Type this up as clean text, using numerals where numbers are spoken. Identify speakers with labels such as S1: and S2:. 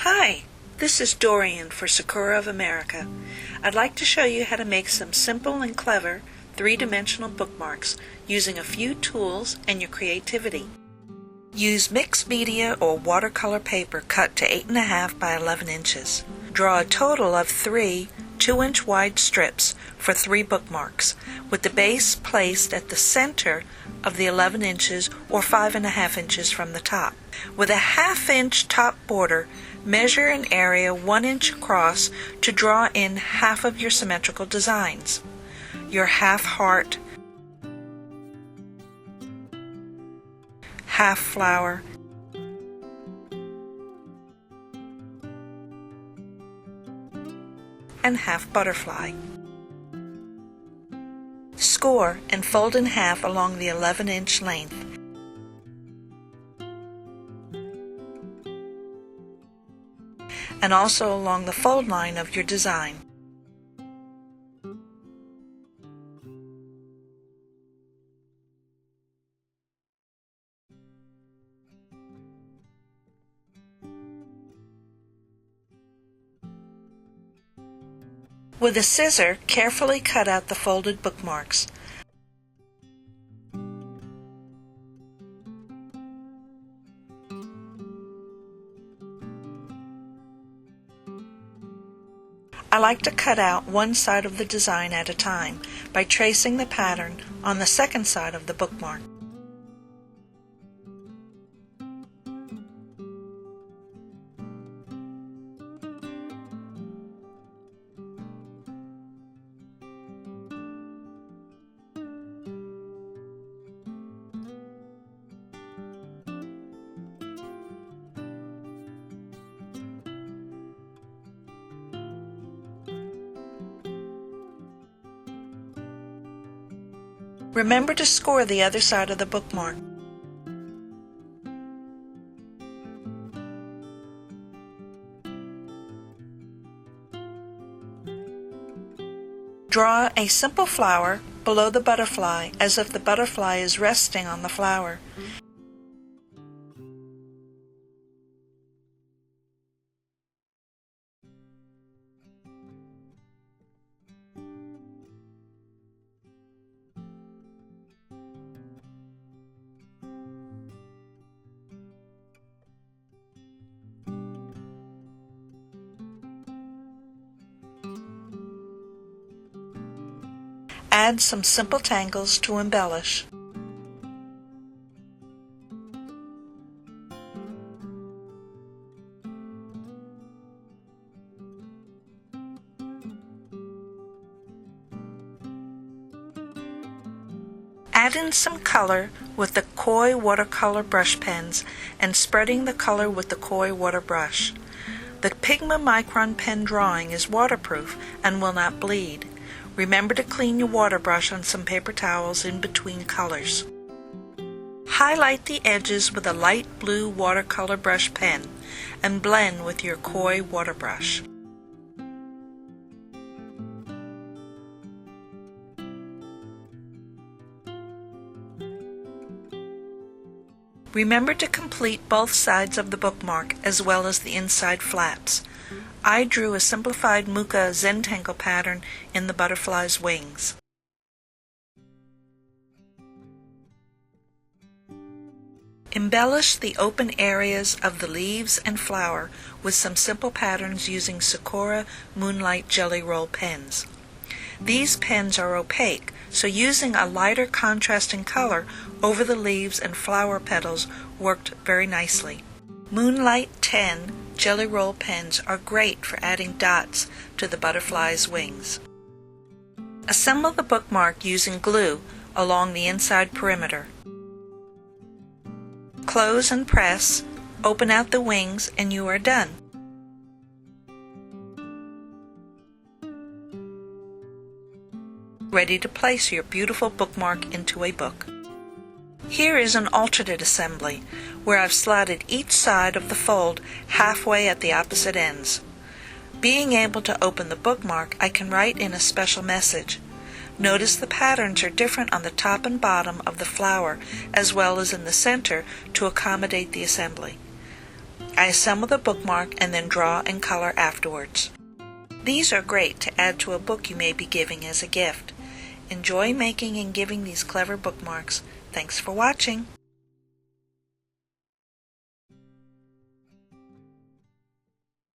S1: Hi, this is Dorian for Sakura of America. I'd like to show you how to make some simple and clever three-dimensional bookmarks using a few tools and your creativity. Use mixed media or watercolor paper cut to 8.5 by 11 inches. Draw a total of 3 2-inch wide strips for 3 bookmarks, with the base placed at the center of the 11 inches or 5.5 inches from the top. With a 1/2 inch top border, measure an area 1 inch across to draw in half of your symmetrical designs. Your half heart, half flower, and half butterfly. Score and fold in half along the 11-inch length. And also along the fold line of your design. With a scissor, carefully cut out the folded bookmarks. I like to cut out one side of the design at a time by tracing the pattern on the second side of the bookmark. Remember to score the other side of the bookmark. Draw a simple flower below the butterfly as if the butterfly is resting on the flower. Add some simple tangles to embellish. Add in some color with the koi watercolor brush pens and spreading the color with the koi water brush. The Pigma Micron pen drawing is waterproof and will not bleed. Remember to clean your water brush on some paper towels in between colors. Highlight the edges with a light blue watercolor brush pen and blend with your koi water brush. Remember to complete both sides of the bookmark as well as the inside flaps. I drew a simplified Mooka Zentangle pattern in the butterfly's wings. Embellish the open areas of the leaves and flower with some simple patterns using Sakura Moonlight Jelly Roll pens. These pens are opaque, so using a lighter contrasting color over the leaves and flower petals worked very nicely. Moonlight 10 Jelly Roll pens are great for adding dots to the butterfly's wings. Assemble the bookmark using glue along the inside perimeter. Close and press, open out the wings, and you are done. Ready to place your beautiful bookmark into a book. Here is an alternate assembly, where I've slotted each side of the fold halfway at the opposite ends. Being able to open the bookmark, I can write in a special message. Notice the patterns are different on the top and bottom of the flower, as well as in the center to accommodate the assembly. I assemble the bookmark and then draw and color afterwards. These are great to add to a book you may be giving as a gift. Enjoy making and giving these clever bookmarks. Thanks for watching.